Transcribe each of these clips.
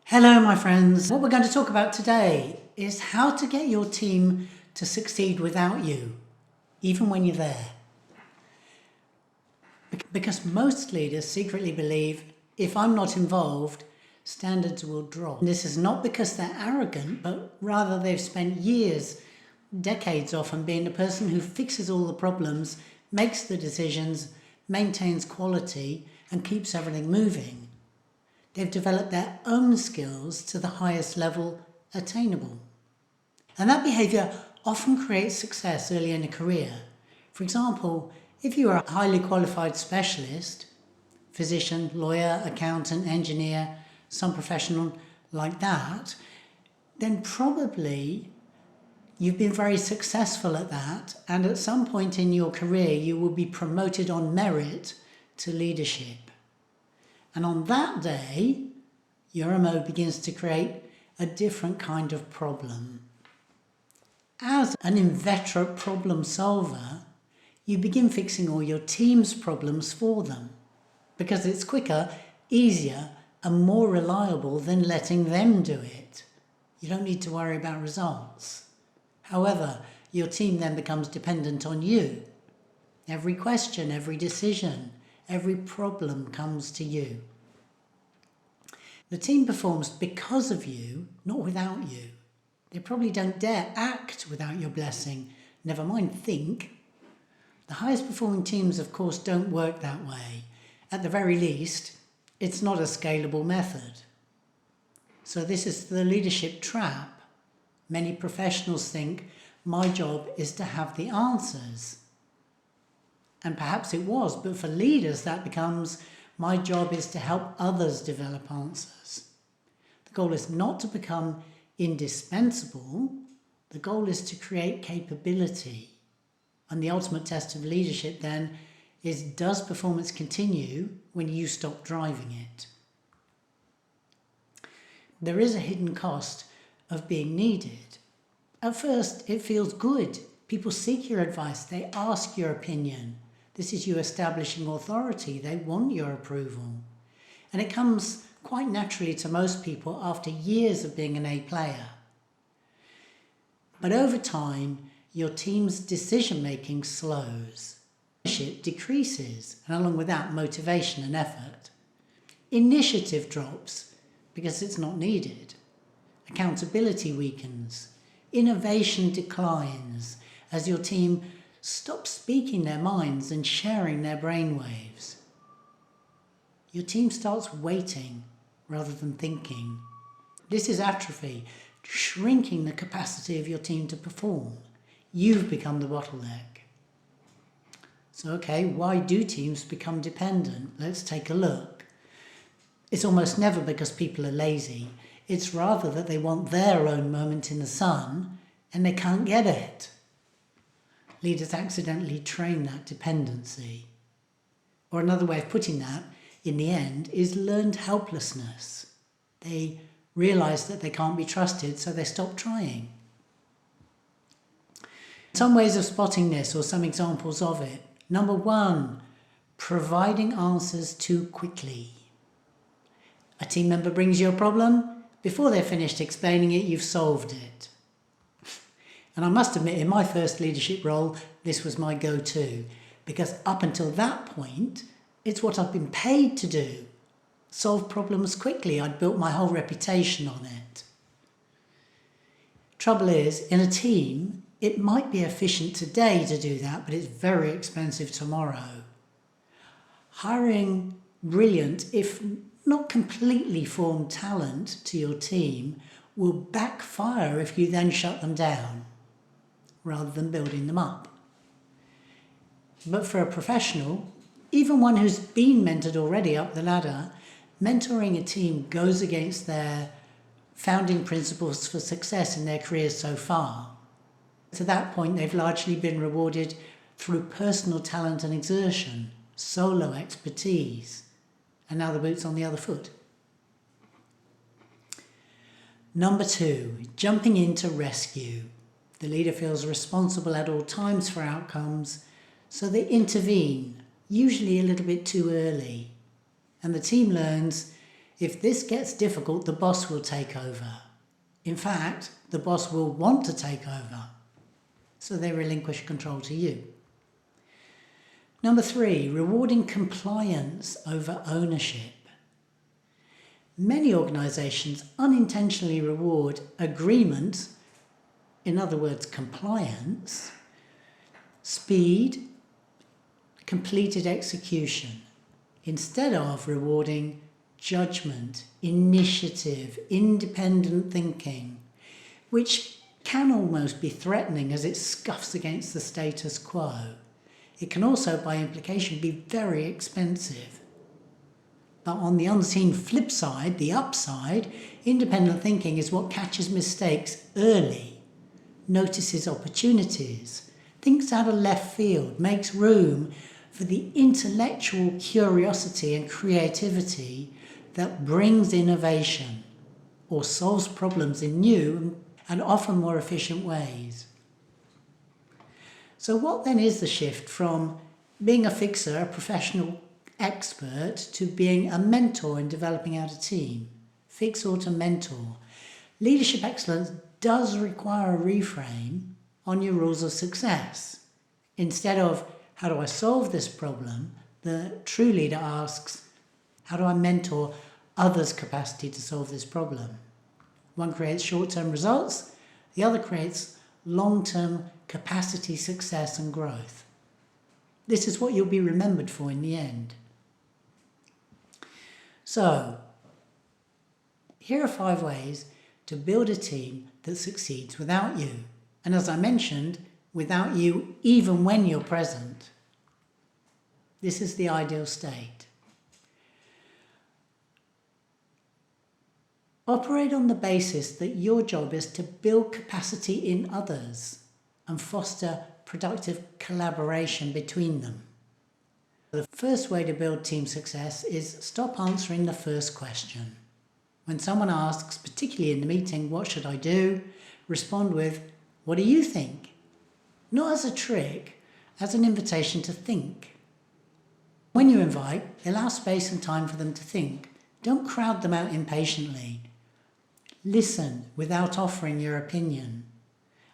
Hello my friends, what we're going to talk about today is how to get your team to succeed without you, even when you're there. Because most leaders secretly believe, if I'm not involved, standards will drop. This is not because they're arrogant, but rather they've spent years, decades often, being the person who fixes all the problems, makes the decisions, maintains quality, and keeps everything moving. They've developed their own skills to the highest level attainable. And that behaviour often creates success early in a career. For example, if you are a highly qualified specialist, physician, lawyer, accountant, engineer, some professional like that, then probably you've been very successful at that, and at some point in your career you will be promoted on merit to leadership. And on that day, your MO begins to create a different kind of problem. As an inveterate problem solver, you begin fixing all your team's problems for them, because it's quicker, easier, and more reliable than letting them do it. You don't need to worry about results. However, your team then becomes dependent on you. Every question, every decision, every problem comes to you. The team performs because of you, not without you. They probably don't dare act without your blessing, never mind think. The highest performing teams, of course, don't work that way. At the very least, it's not a scalable method. So this is the leadership trap. Many professionals think, my job is to have the answers. And perhaps it was, but for leaders that becomes, my job is to help others develop answers. The goal is not to become indispensable. The goal is to create capability. And the ultimate test of leadership then is, does performance continue when you stop driving it? There is a hidden cost of being needed. At first, it feels good. People seek your advice. They ask your opinion. This is you establishing authority. They want your approval. And it comes quite naturally to most people after years of being an A player. But over time, your team's decision-making slows. Leadership decreases, and along with that, motivation and effort. Initiative drops because it's not needed. Accountability weakens. Innovation declines as your team stops speaking their minds and sharing their brainwaves. Your team starts waiting rather than thinking. This is atrophy, shrinking the capacity of your team to perform. You've become the bottleneck. So, okay, why do teams become dependent? Let's take a look. It's almost never because people are lazy. It's rather that they want their own moment in the sun and they can't get it. Leaders accidentally train that dependency. Or another way of putting that, in the end, is learned helplessness. They realize that they can't be trusted, so they stop trying. Some ways of spotting this, or some examples of it. Number one, providing answers too quickly. A team member brings you a problem. Before they're finished explaining it, you've solved it. And I must admit, in my first leadership role, this was my go-to, because up until that point, it's what I've been paid to do. Solve problems quickly. I'd built my whole reputation on it. Trouble is, in a team, it might be efficient today to do that, but it's very expensive tomorrow. Hiring brilliant, if not completely formed talent to your team will backfire if you then shut them down, rather than building them up. But for a professional, even one who's been mentored already up the ladder, mentoring a team goes against their founding principles for success in their careers so far. To that point, they've largely been rewarded through personal talent and exertion, solo expertise, and now the boot's on the other foot. Number two, jumping in to rescue. The leader feels responsible at all times for outcomes, so they intervene, usually a little bit too early. And the team learns If this gets difficult, the boss will take over. In fact, the boss will want to take over, so they relinquish control to you. Number 3, rewarding compliance over ownership. Many organisations unintentionally reward agreement, in other words, compliance, speed, completed execution, instead of rewarding judgment, initiative, independent thinking, which can almost be threatening as it scuffs against the status quo. It can also, by implication, be very expensive. But on the unseen flip side, the upside, independent thinking is what catches mistakes early, notices opportunities, thinks out of left field, makes room for the intellectual curiosity and creativity that brings innovation or solves problems in new and often more efficient ways. So what then is the shift from being a fixer, a professional expert, to being a mentor in developing out a team? Fixer to mentor. Leadership excellence does require a reframe on your rules of success. Instead of, how do I solve this problem? The true leader asks, how do I mentor others' capacity to solve this problem? One creates short-term results, the other creates long-term capacity, success and growth. This is what you'll be remembered for in the end. So, here are 5 ways to build a team that succeeds without you. And as I mentioned, without you even when you're present. This is the ideal state. Operate on the basis that your job is to build capacity in others and foster productive collaboration between them. The first way to build team success is stop answering the first question. When someone asks, particularly in the meeting, what should I do? Respond with, what do you think? Not as a trick, as an invitation to think. When you invite, allow space and time for them to think. Don't crowd them out impatiently. Listen without offering your opinion.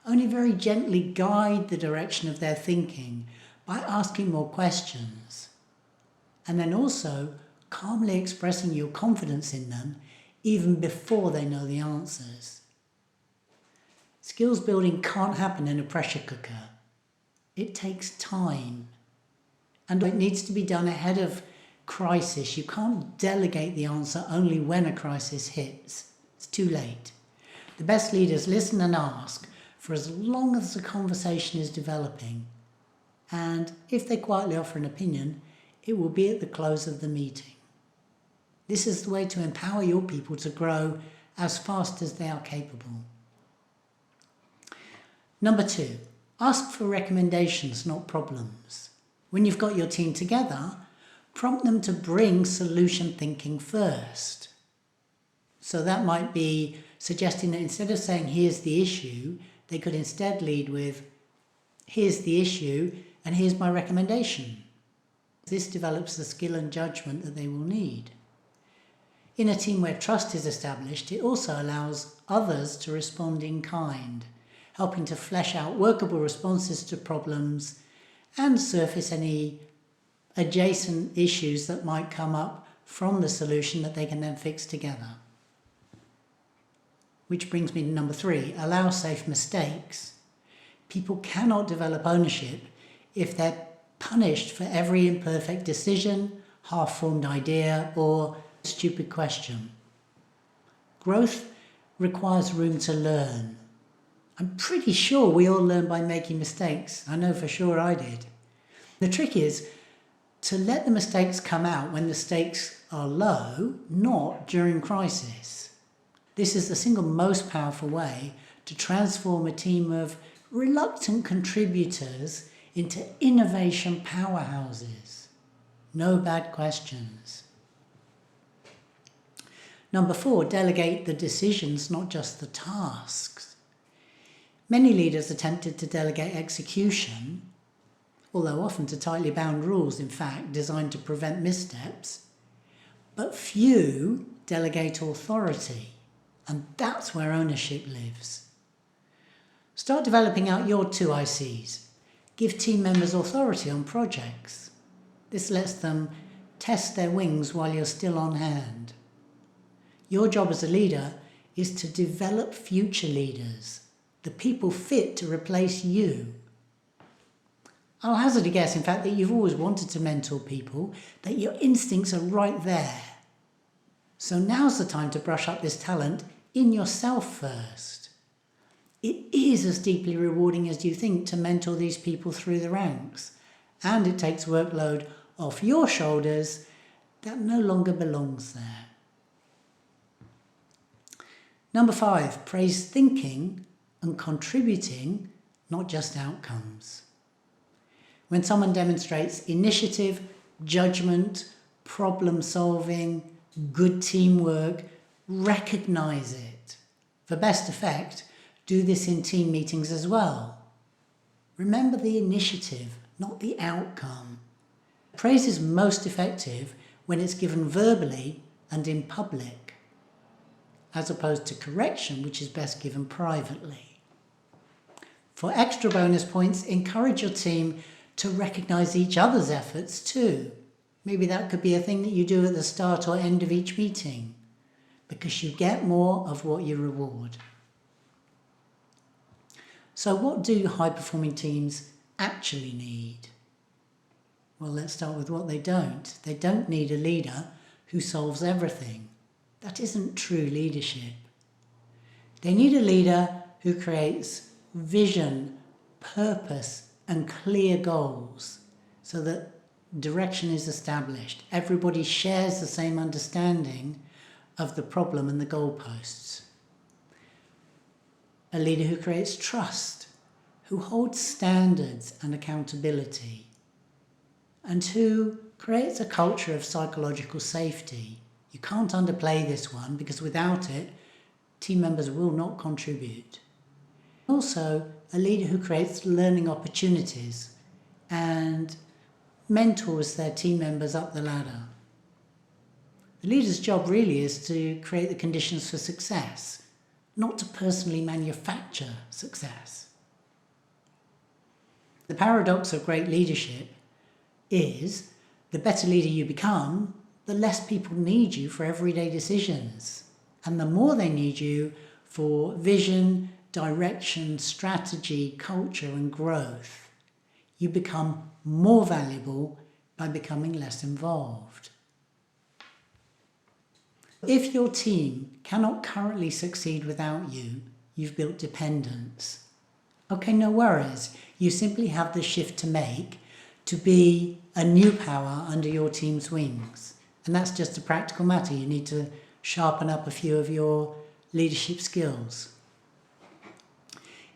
Only very gently guide the direction of their thinking by asking more questions. And then also calmly expressing your confidence in them even before they know the answers. Skills building can't happen in a pressure cooker. It takes time. And it needs to be done ahead of crisis. You can't delegate the answer only when a crisis hits. It's too late. The best leaders listen and ask for as long as the conversation is developing. And if they quietly offer an opinion, it will be at the close of the meeting. This is the way to empower your people to grow as fast as they are capable. Number 2, ask for recommendations, not problems. When you've got your team together, prompt them to bring solution thinking first. So that might be suggesting that instead of saying, here's the issue, they could instead lead with, here's the issue and here's my recommendation. This develops the skill and judgment that they will need. In a team where trust is established, it also allows others to respond in kind, helping to flesh out workable responses to problems and surface any adjacent issues that might come up from the solution that they can then fix together. Which brings me to number 3, allow safe mistakes. People cannot develop ownership if they're punished for every imperfect decision, half-formed idea, or stupid question. Growth requires room to learn. I'm pretty sure we all learn by making mistakes. I know for sure I did. The trick is to let the mistakes come out when the stakes are low, not during crisis. This is the single most powerful way to transform a team of reluctant contributors into innovation powerhouses. No bad questions. Number 4, delegate the decisions, not just the tasks. Many leaders attempted to delegate execution, although often to tightly bound rules, in fact, designed to prevent missteps. But few delegate authority. And that's where ownership lives. Start developing out your 2 ICs. Give team members authority on projects. This lets them test their wings while you're still on hand. Your job as a leader is to develop future leaders, the people fit to replace you. I'll hazard a guess, in fact, that you've always wanted to mentor people, that your instincts are right there. So now's the time to brush up this talent in yourself first. It is as deeply rewarding as you think to mentor these people through the ranks, and it takes workload off your shoulders that no longer belongs there. Number 5, praise thinking and contributing, not just outcomes. When someone demonstrates initiative, judgment, problem solving, good teamwork, recognize it. For best effect, do this in team meetings as well. Remember the initiative, not the outcome. Praise is most effective when it's given verbally and in public, as opposed to correction, which is best given privately. For extra bonus points, encourage your team to recognise each other's efforts too. Maybe that could be a thing that you do at the start or end of each meeting, because you get more of what you reward. So what do high-performing teams actually need? Well, let's start with what they don't. They don't need a leader who solves everything. That isn't true leadership. They need a leader who creates vision, purpose, and clear goals so that direction is established. Everybody shares the same understanding of the problem and the goalposts. A leader who creates trust, who holds standards and accountability, and who creates a culture of psychological safety. You can't underplay this one, because without it, team members will not contribute. Also, a leader who creates learning opportunities and mentors their team members up the ladder. The leader's job really is to create the conditions for success, not to personally manufacture success. The paradox of great leadership is the better leader you become, the less people need you for everyday decisions. And the more they need you for vision, direction, strategy, culture, and growth. You become more valuable by becoming less involved. If your team cannot currently succeed without you, you've built dependence. Okay, no worries. You simply have the shift to make to be a new power under your team's wings. And that's just a practical matter. You need to sharpen up a few of your leadership skills.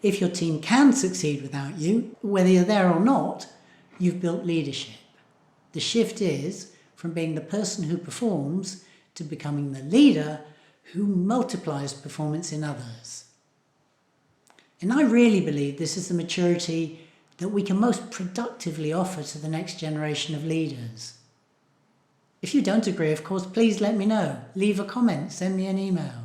If your team can succeed without you, whether you're there or not, you've built leadership. The shift is from being the person who performs to becoming the leader who multiplies performance in others. And I really believe this is the maturity that we can most productively offer to the next generation of leaders. If you don't agree, of course, please let me know. Leave a comment, send me an email.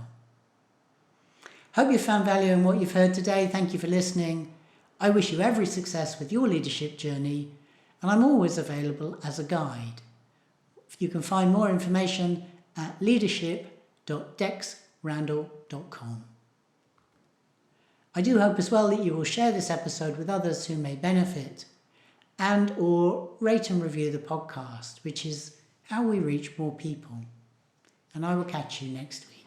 Hope you found value in what you've heard today. Thank you for listening. I wish you every success with your leadership journey, and I'm always available as a guide. You can find more information at leadership.dexrandall.com. I do hope as well that you will share this episode with others who may benefit, and or rate and review the podcast, which is how we reach more people. And I will catch you next week.